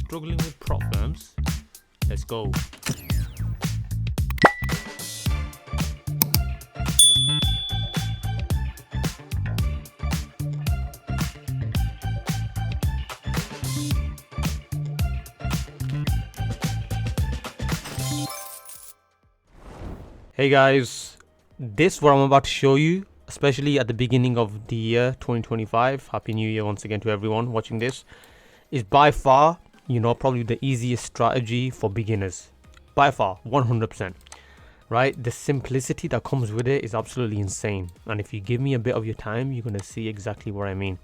struggling with prop firms? Let's go. Hey guys, this what I'm about to show you, especially at the beginning of the year 2025. Happy New Year once again to everyone watching this. Is by far, probably the easiest strategy for beginners. By far, 100%. Right? The simplicity that comes with it is absolutely insane. And if you give me a bit of your time, you're going to see exactly what I mean.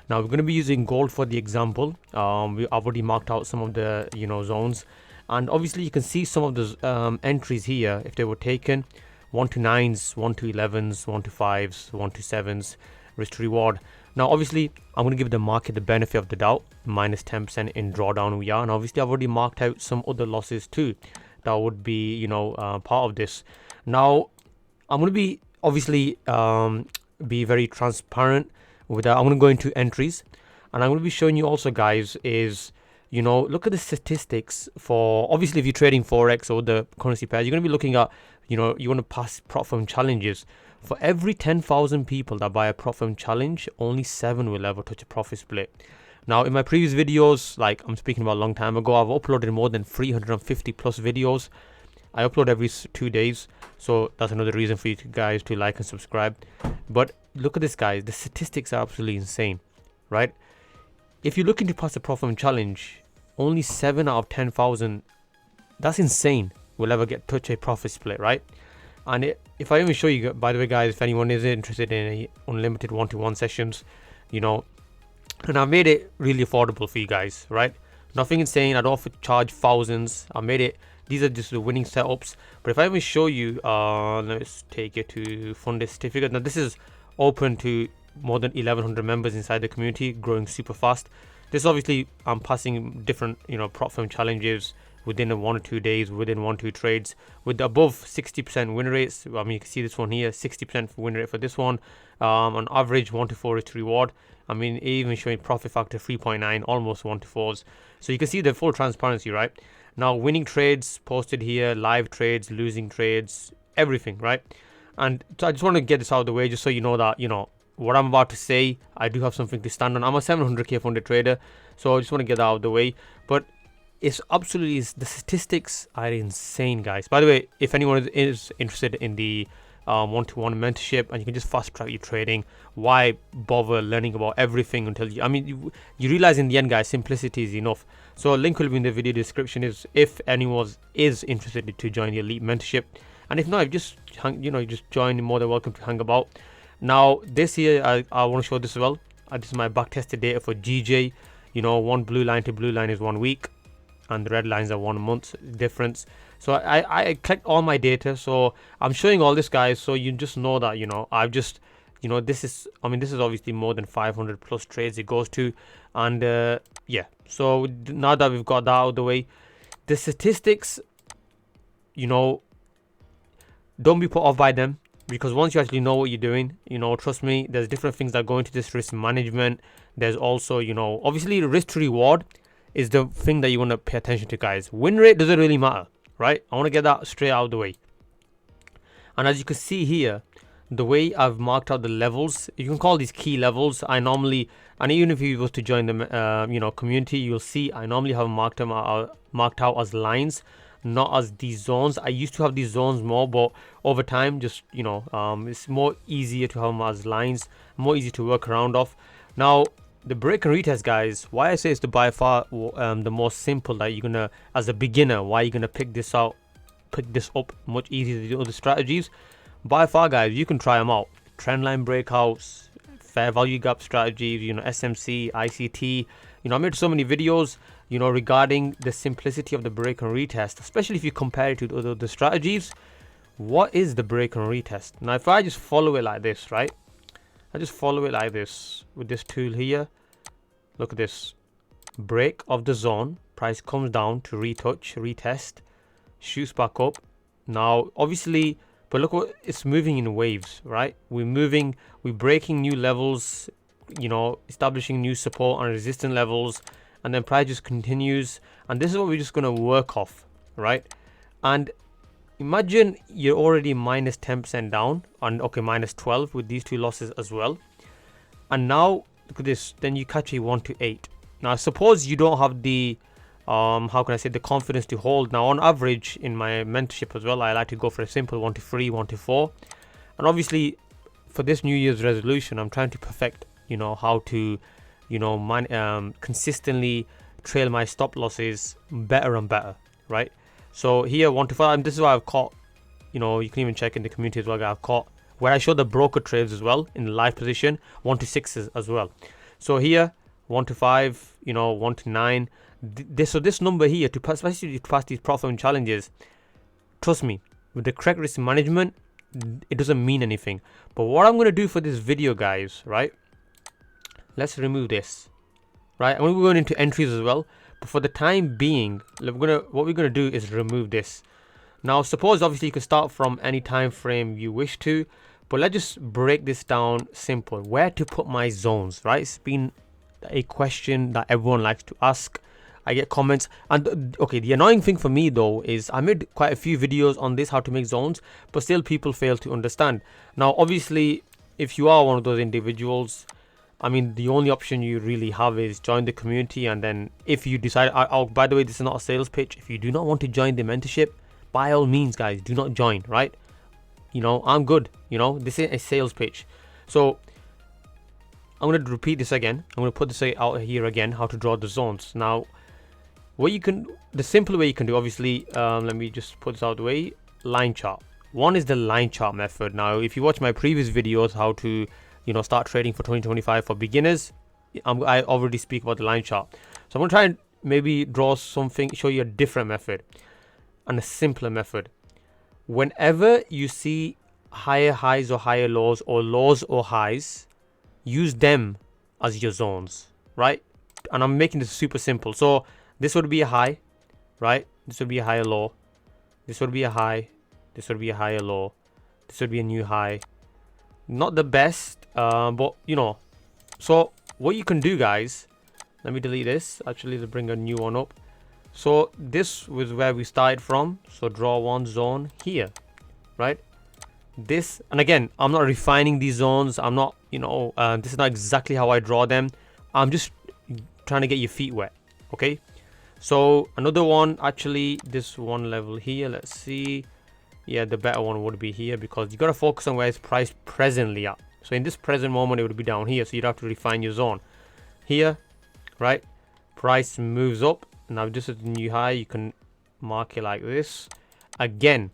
Now, we're going to be using gold for the example. I've already marked out some of the, zones. And obviously, you can see some of those entries here, if they were taken. 1 to 9s, 1 to 11s, 1 to 5s, 1 to 7s, risk to reward. Now, obviously, I'm going to give the market the benefit of the doubt. Minus 10% in drawdown we are. And obviously, I've already marked out some other losses too. That would be, part of this. Now, I'm going to be, obviously, be very transparent with that. I'm going to go into entries. And I'm going to be showing you also, guys, is... look at the statistics for, obviously, if you're trading Forex or the currency pairs, you're going to be looking at, you want to pass prop firm challenges. For every 10,000 people that buy a prop firm challenge, only 7 will ever touch a profit split. Now, in my previous videos, like I'm speaking about a long time ago, I've uploaded more than 350 plus videos. I upload every 2 days. So that's another reason for you guys to like and subscribe. But look at this, guys. The statistics are absolutely insane, right? If you're looking to pass a prop firm challenge, only 7 out of 10,000, that's insane, will ever touch a profit split, right? And if I even show you, by the way, guys, if anyone is interested in a unlimited one-to-one sessions, and I made it really affordable for you guys, right? Nothing insane. I don't have to charge thousands. I made it. These are just the winning setups. But if I even show you, let's take it to funded certificate. Now, this is open to more than 1,100 members inside the community, growing super fast. This obviously, I'm passing different, prop firm challenges within 1 or 2 days, within 1 or 2 trades, with above 60% win rates. I mean, you can see this one here, 60% win rate for this one. On average, 1 to 4 is to reward. I mean, even showing profit factor 3.9, almost 1 to 4s. So you can see the full transparency, right? Now, winning trades posted here, live trades, losing trades, everything, right? And so I just want to get this out of the way, just so you know that, what I'm about to say, I do have something to stand on. I'm a 700k funded trader, so I just want to get that out of the way. But it's absolutely, the statistics are insane, guys. By the way, if anyone is interested in the one-to-one mentorship and you can just fast track your trading, why bother learning about everything until you realize in the end, guys, simplicity is enough. So a link will be in the video description if anyone is interested to join the elite mentorship. And if not, just join, you're more than welcome to hang about. Now, this here, I want to show this as well. This is my backtested data for GJ. One blue line to blue line is 1 week, and the red lines are 1 month difference. So I collect all my data. So I'm showing all this, guys, so you just know that, I've just, this is obviously more than 500 plus trades it goes to. And yeah, so now that we've got that out of the way, the statistics, don't be put off by them. Because once you actually know what you're doing, trust me, there's different things that go into this risk management. There's also, obviously risk to reward is the thing that you want to pay attention to, guys. Win rate doesn't really matter, right? I want to get that straight out of the way. And as you can see here, the way I've marked out the levels, you can call these key levels. I normally, and even if you was to join the, community, you'll see I normally have marked out as lines, not as these zones. I used to have these zones more, but over time, just it's more easier to have them as lines, more easy to work around off. Now, the break and retest, guys, why I say it's by far the most simple that you're gonna, as a beginner, why you're gonna pick this up much easier than the other strategies. By far, guys, you can try them out. Trendline breakouts, fair value gap strategies, SMC, ICT. I made so many videos, regarding the simplicity of the break and retest, especially if you compare it to the strategies. What is the break and retest? Now, if I just follow it like this, right? I just follow it like this with this tool here. Look at this. Break of the zone. Price comes down to retouch, retest, shoots back up. Now, obviously, but look what it's moving in waves, right? We're breaking new levels, establishing new support and resistance levels. and then price just continues, and this is what we're just going to work off, right? And imagine you're already minus 10% down, and okay, minus 12 with these two losses as well. And now look at this, then you catch a 1 to 8. Now suppose you don't have the how can I say, the confidence to hold. Now on average in my mentorship as well, I like to go for a simple 1 to 3, 1 to 4. And obviously for this New Year's resolution, I'm trying to perfect, you know, how to, you know, consistently trail my stop losses better and better, right? So here 1 to 5, this is why I've caught, you know, you can even check in the community as well, I've caught where I show the broker trades as well in the live position, 1 to 6s as well. So here 1 to 5, you know, 1 to 9. So this number here, to pass, especially to pass these profit challenges, trust me, with the correct risk management, it doesn't mean anything. But what I'm going to do for this video, guys, right, let's remove this, right? I'm going to be going into entries as well, but for the time being, what we're going to do is remove this. Now suppose obviously you can start from any time frame you wish to, but let's just break this down simple. Where to put my zones, right? It's been a question that everyone likes to ask. I get comments, and okay, the annoying thing for me though is I made quite a few videos on this, how to make zones, but still people fail to understand. Now obviously if you are one of those individuals, I mean, the only option you really have is join the community, and then if you decide, oh, by the way, this is not a sales pitch, if you do not want to join the mentorship, by all means guys, do not join, right? You know, I'm good, you know, this is a sales pitch. So I'm going to repeat this again. I'm going to put this out here again, how to draw the zones. Now what you can, the simple way you can do, obviously, let me just put this out of the way, line chart. One is the line chart method. Now if you watch my previous videos, how to, you know, start trading for 2025 for beginners, I already speak about the line chart. So I'm going to try and maybe draw something, show you a different method and a simpler method. Whenever you see higher highs or higher lows, or lows or highs, use them as your zones, right? And I'm making this super simple. So this would be a high, right? This would be a higher low. This would be a high. This would be a higher low. This would be a new high. Not the best, but you know. So what you can do, guys, let me delete this. Actually, to bring a new one up. So this was where we started from. So draw one zone here, right? This, and again, I'm not refining these zones. I'm not, you know, this is not exactly how I draw them. I'm just trying to get your feet wet, okay? So another one, actually, this one level here, let's see. Yeah, the better one would be here, because you got to focus on where it's priced presently at. So in this present moment, it would be down here. So you'd have to refine your zone here, right? Price moves up. Now this is the new high. You can mark it like this again,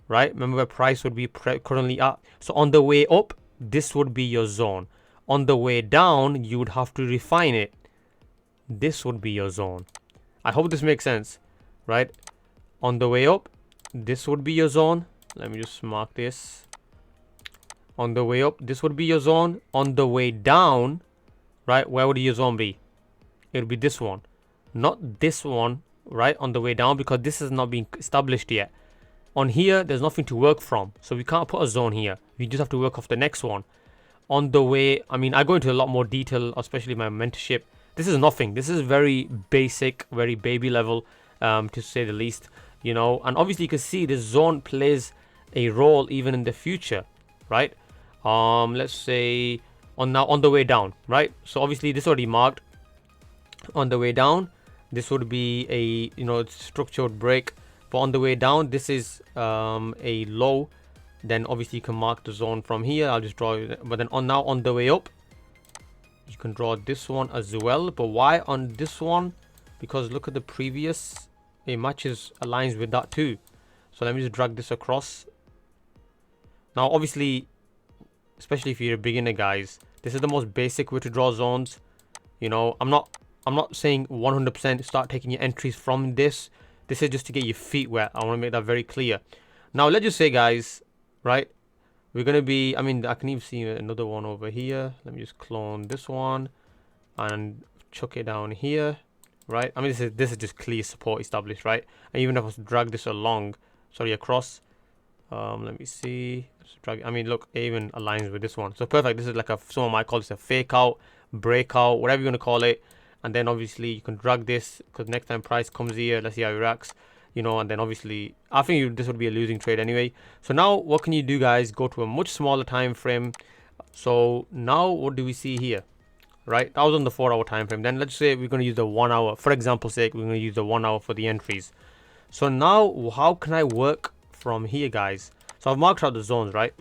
right? Remember where price would be currently at. So on the way up, this would be your zone. On the way down, you would have to refine it. This would be your zone. I hope this makes sense, right? On the way up, this would be your zone. Let me just mark this. On the way up, this would be your zone. On the way down, right, where would your zone be? It would be this one, not this one, right? On the way down, because this is not being established yet. On here, there's nothing to work from, so we can't put a zone here. We just have to work off the next one. On the way, I mean, I go into a lot more detail, especially my mentorship. This is nothing. This is very basic, very baby level, to say the least, you know. And obviously you can see this zone plays a role even in the future, right? Let's say on the way down, right? So obviously this already marked. On the way down, this would be a, you know, structured break. But on the way down, this is a low. Then obviously you can mark the zone from here. I'll just draw it. But then on the way up, you can draw this one as well. But why on this one? Because look at the previous, it matches, aligns with that too. So let me just drag this across. Now obviously, especially if you're a beginner, guys, this is the most basic way to draw zones. You know, I'm not saying 100% start taking your entries from this. This is just to get your feet wet. I want to make that very clear. Now let's just say, guys, right, we're going to be, I mean, I can even see another one over here. Let me just clone this one and chuck it down here, right? I mean, this is just clear support established, right? And even if I was to drag this along, sorry, across, let me see, just drag, I mean, look, it even aligns with this one. So perfect. This is like a, someone might call this a fake out, breakout, whatever you want to call it. and then obviously you can drag this, because next time price comes here, let's see how it reacts, you know, and then obviously I think this would be a losing trade anyway. So now what can you do, guys? Go to a much smaller time frame. So now what do we see here? Right, that was on the 4-hour time frame. Then let's say we're going to use the 1 hour, for example's sake, we're going to use the 1 hour for the entries. So now how can I work from here, guys? So I've marked out the zones, right?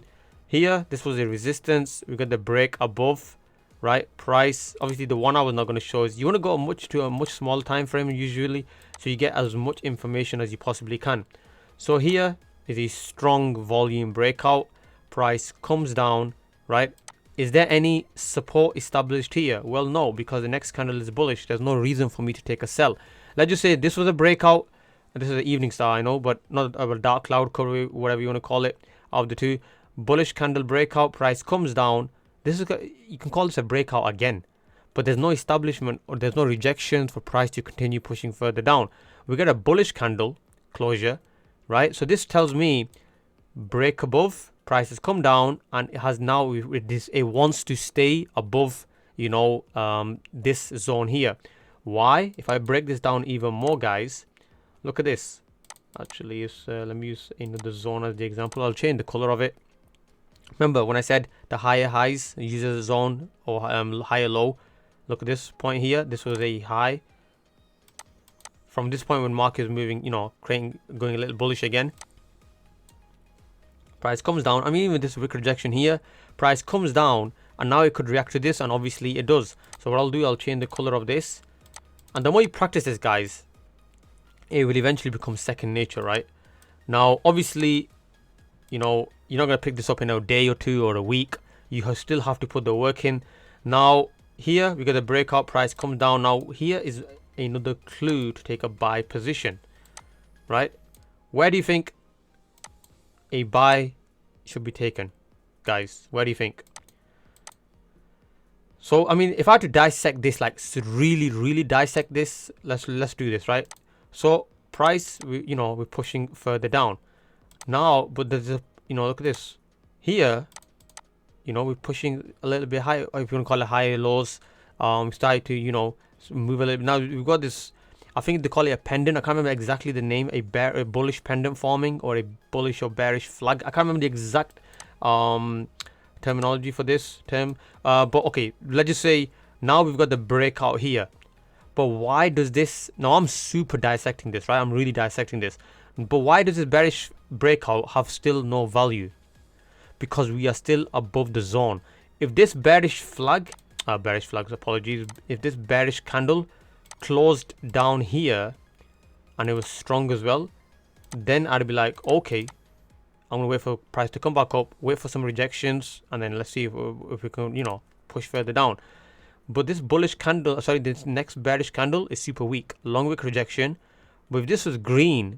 Here, this was a resistance. We got the break above, right? Price, obviously the 1 hour is not going to show us. You want to go to a much smaller time frame usually, so you get as much information as you possibly can. So here is a strong volume breakout. Price comes down, right? Is there any support established here? Well, no, because the next candle is bullish. There's no reason for me to take a sell. Let's just say this was a breakout. This is an evening star, I know, but not a dark cloud cover, whatever you want to call it, of the two. Bullish candle breakout, price comes down. This is, you can call this a breakout again, but there's no establishment or there's no rejections for price to continue pushing further down. We get a bullish candle closure, right? So this tells me break above, prices come down, and it has now it wants to stay above, you know, this zone here. Why? If I break this down even more, guys, look at this. Actually, let me use the zone as the example. I'll change the color of it. Remember when I said the higher highs uses a zone, or higher low? Look at this point here. This was a high. From this point when market is moving, you know, going a little bullish again, price comes down. I mean, even this wick rejection here, price comes down, and now it could react to this, and obviously it does. So what I'll do, I'll change the color of this, and the more you practice this, guys, it will eventually become second nature, right? Now, obviously, you know, you're not going to pick this up in a day or two or a week. You still have to put the work in. Now, here we got the breakout, price comes down. Now, here is another clue to take a buy position, right? Where do you think a buy should be taken, guys? Where do you think? So, I mean, if I had to dissect this, like really dissect this, let's do this, right? So, price, we're pushing further down now, but there's a, look at this here, we're pushing a little bit higher, if you want to call it higher lows. Started to, move a little bit. Now we've got this, I think they call it a pendant. I can't remember exactly the name, a bullish pendant forming, or a bullish or bearish flag. I can't remember the exact terminology for this term, but okay, let's just say now we've got the breakout here. But why does this, now I'm super dissecting this, right? I'm really dissecting this. But why does this bearish breakout have still no value? Because we are still above the zone. If this bearish flags, apologies, if this bearish candle closed down here and it was strong as well, then I'd be like, okay, I'm gonna wait for price to come back up, wait for some rejections, and then let's see if we can, push further down. But this bullish candle, this next bearish candle is super weak, long wick rejection. But if this was green,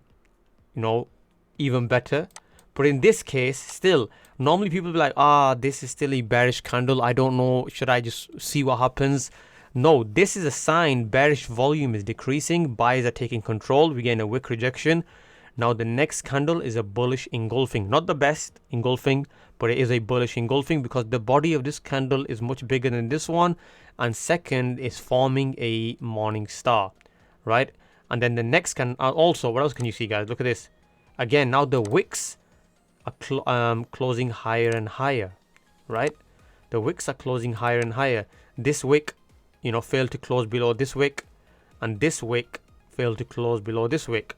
even better. But in this case, still, normally people be like, this is still a bearish candle, I don't know, should I just see what happens? No, this is a sign bearish volume is decreasing, buyers are taking control, we get a wick rejection. Now the next candle is a bullish engulfing, not the best engulfing, but it is a bullish engulfing because the body of this candle is much bigger than this one, and second is forming a morning star, right? And then the next can also, what else can you see, guys? Look at this again. Now the wicks are closing higher and higher, right? The wicks are closing higher and higher. This wick, failed to close below this wick, and this wick failed to close below this wick.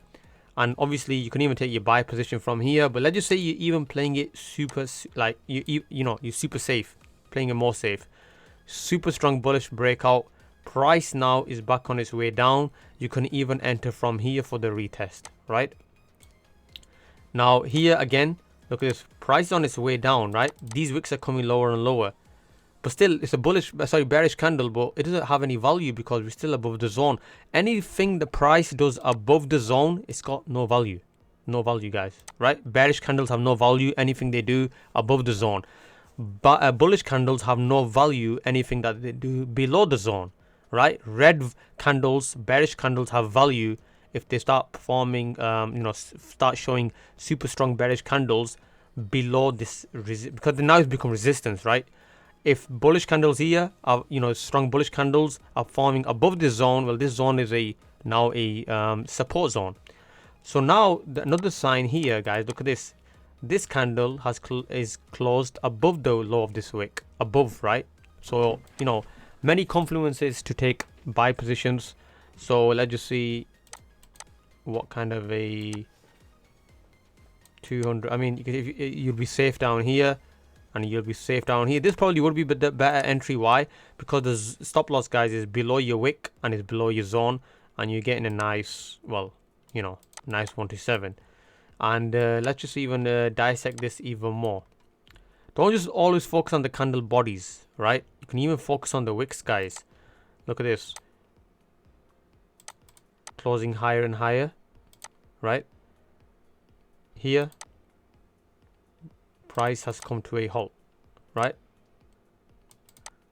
And obviously you can even take your buy position from here, but let's just say you're even playing it super, like you're super safe, playing it more safe. Super strong bullish breakout, price now is back on its way down. You can even enter from here for the retest, right? Now here again, look at this, price is on its way down, right? These wicks are coming lower and lower, but still it's a bearish candle, but it doesn't have any value because we're still above the zone. Anything the price does above the zone, it's got no value. No value, guys, right? Bearish candles have no value, anything they do above the zone. But bullish candles have no value, anything that they do below the zone, right? Red candles, bearish candles have value if they start forming, start showing super strong bearish candles below this, because now it's become resistance, right? if bullish candles here are, strong bullish candles are forming above this zone, well, this zone is now a support zone. So now another sign here, guys, look at this. This candle is closed above the low of this wick, above, right? So, many confluences to take buy positions. So let's just see what kind of a 200. I mean, you'll be safe down here, and you'll be safe down here. This probably would be the better entry. Why? Because the stop loss, guys, is below your wick and is below your zone, and you're getting a nice, well, nice 127. And let's just even dissect this even more. Don't just always focus on the candle bodies, right? You can even focus on the wicks, guys. Look at this. Closing higher and higher, right? Here, price has come to a halt, right?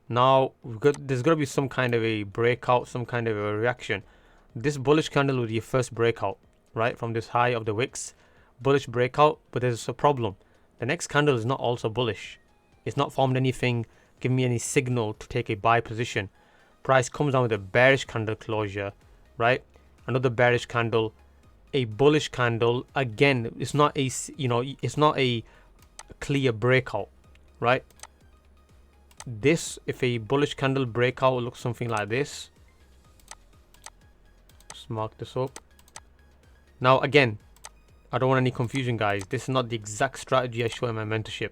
Now, there's got to be some kind of a breakout, some kind of a reaction. This bullish candle will be your first breakout, right? From this high of the wicks. Bullish breakout, but there's a problem. The next candle is not also bullish. It's not formed anything, giving me any signal to take a buy position. Price comes down with a bearish candle closure, right? Another bearish candle, a bullish candle. Again, it's not a, it's not a clear breakout, right? This, if a bullish candle breakout looks something like this. Let's mark this up. Now, again, I don't want any confusion, guys. This is not the exact strategy I show in my mentorship.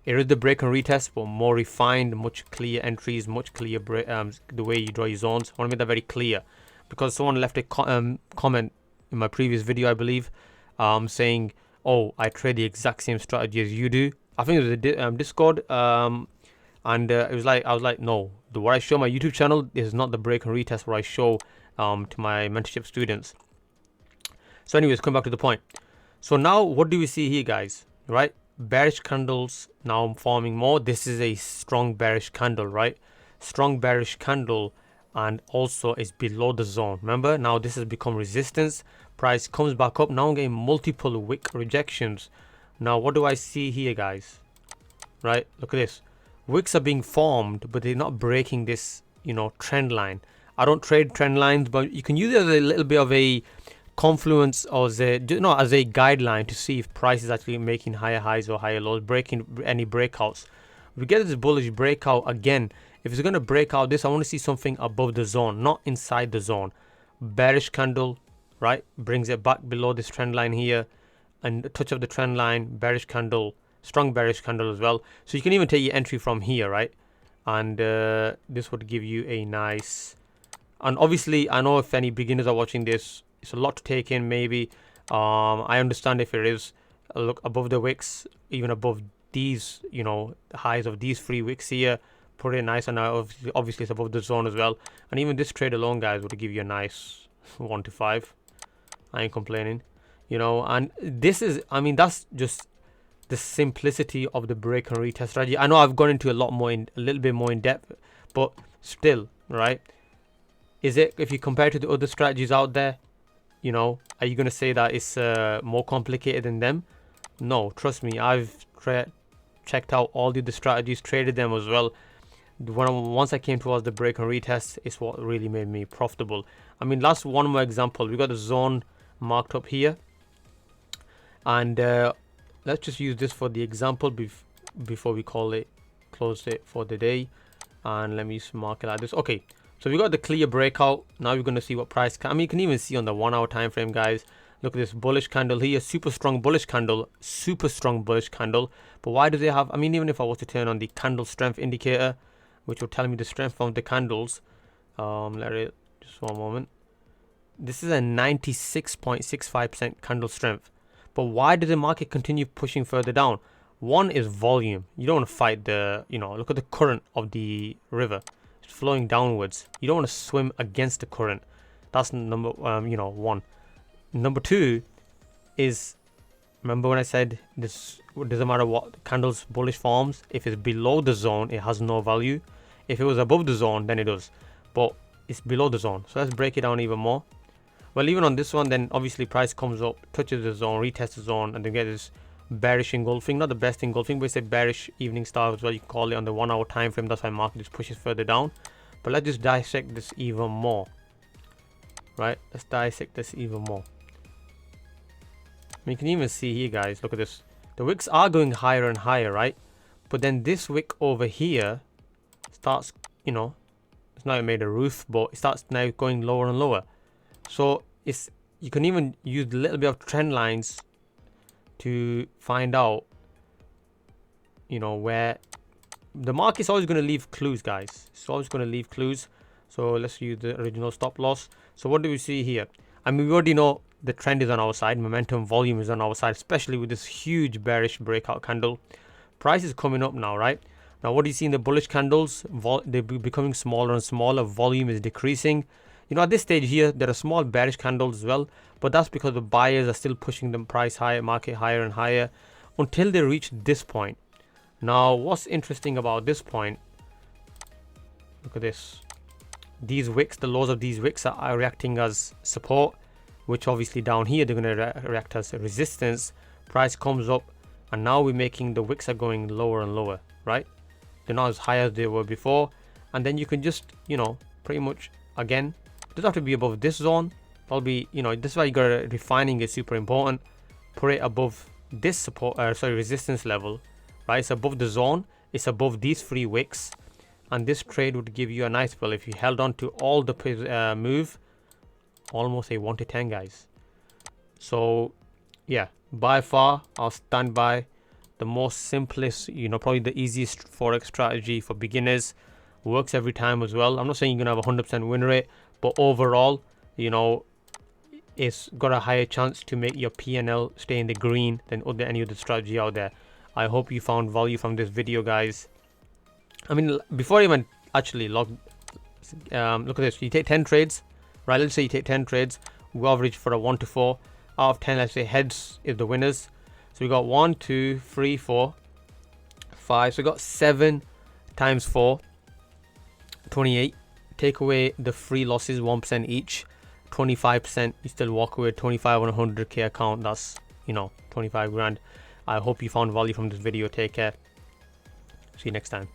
It is the break and retest, but more refined, much clear entries, much clear the way you draw your zones. I want to make that very clear, because someone left a comment in my previous video, I believe, saying, "Oh, I trade the exact same strategy as you do." I think it was a Discord, and it was like, I was like, no, what I show my YouTube channel is not the break and retest what I show to my mentorship students. So, anyways, come back to the point. So now what do we see here, guys? Right? Bearish candles now forming more. This is a strong bearish candle, right? Strong bearish candle, and also is below the zone. Remember, now this has become resistance. Price comes back up. Now I'm getting multiple wick rejections. Now what do I see here, guys? Right? Look at this. Wicks are being formed, but they're not breaking this, trend line. I don't trade trend lines, but you can use it as a little bit of a confluence, or as a guideline to see if price is actually making higher highs or higher lows, breaking any breakouts. We get this bullish breakout again. If it's going to break out this, I want to see something above the zone, not inside the zone. Bearish candle, right, brings it back below this trend line here, and a touch of the trend line. Bearish candle, strong bearish candle as well. So you can even take your entry from here, right? And this would give you a nice, and obviously I know if any beginners are watching this, it's a lot to take in, maybe. I understand if it is. Look above the wicks, even above these, the highs of these 3 wicks here, pretty nice. And obviously it's above the zone as well. And even this trade alone, guys, would give you a nice 1 to 5. I ain't complaining, And this is, I mean, that's just the simplicity of the break and retest strategy. I know I've gone into a little bit more in depth, but still, right? Is it, if you compare to the other strategies out there, are you going to say that it's more complicated than them? No, trust me, I've checked out all the other strategies, traded them as well. Once I came towards the break and retest, it's what really made me profitable. I mean, last one more example. We got the zone marked up here, and let's just use this for the example before we close it for the day. And let me just mark it like this. Okay. So we got the clear breakout. Now we're going to see what price I mean, you can even see on the 1 hour time frame, guys. Look at this bullish candle here, super strong bullish candle. But why do they have, I mean, even if I was to turn on the candle strength indicator, which will tell me the strength of the candles, just one moment. This is a 96.65% candle strength. But why did the market continue pushing further down? One is volume. You don't want to fight the, look at the current of the river. Flowing downwards. You don't want to swim against the current. That's number one. Number two is, remember when I said this, it doesn't matter what candles bullish forms, if it's below the zone it has no value. If it was above the zone, then it does, but it's below the zone. So let's break it down even more. Well, even on this one, then obviously price comes up, touches the zone, retests the zone, and then get this bearish engulfing, not the best engulfing, but it's a bearish evening star as well. You can call it on the 1 hour time frame. That's why market just pushes further down. But let's just dissect this even more, right? Let's dissect this even more. You can even see here, guys, look at this. The wicks are going higher and higher, right? But then this wick over here starts, you know, it's not made a roof, but it starts now going lower and lower. So it's, you can even use a little bit of trend lines to find out, you know, where the market's always going to leave clues, guys. It's always going to leave clues. So let's use the original stop loss. So what do we see here? I mean, we already know the trend is on our side. Momentum volume is on our side, especially with this huge bearish breakout candle. Price is coming up now, right? Now, what do you see in the bullish candles? They're becoming smaller and smaller. Volume is decreasing. You know, at this stage here, there are small bearish candles as well, but that's because the buyers are still pushing the price higher, market higher and higher until they reach this point. Now, what's interesting about this point, look at this. These wicks, the lows of these wicks are reacting as support, which obviously down here, they're going to react as resistance. Price comes up, and now we're making the wicks are going lower and lower, right? They're not as high as they were before. And then you can just, you know, pretty much, again, it doesn't have to be above this zone. That'll be, you know, this is why you got refining is super important. Put it above this support, resistance level, right? It's above the zone. It's above these 3 wicks. And this trade would give you a nice fill if you held on to all the move, almost a 1 to 10, guys. So yeah, by far, I'll stand by the most simplest, you know, probably the easiest Forex strategy for beginners. Works every time as well. I'm not saying you're gonna have a 100% win rate, but overall, you know, it's got a higher chance to make your PNL stay in the green than any other strategy out there. I hope you found value from this video, guys. I mean, before I even actually look at this. You take 10 trades, right? Let's say you take 10 trades. We average for a 1 to 4 out of 10. Let's say heads is the winners. So we got 1, 2, 3, 4, 5. So we got 7 times 4, 28. Take away the 3 losses, 1% each, 25%. You still walk away 25 on a 100k account. That's, you know, 25 grand. I hope you found value from this video. Take care. See you next time.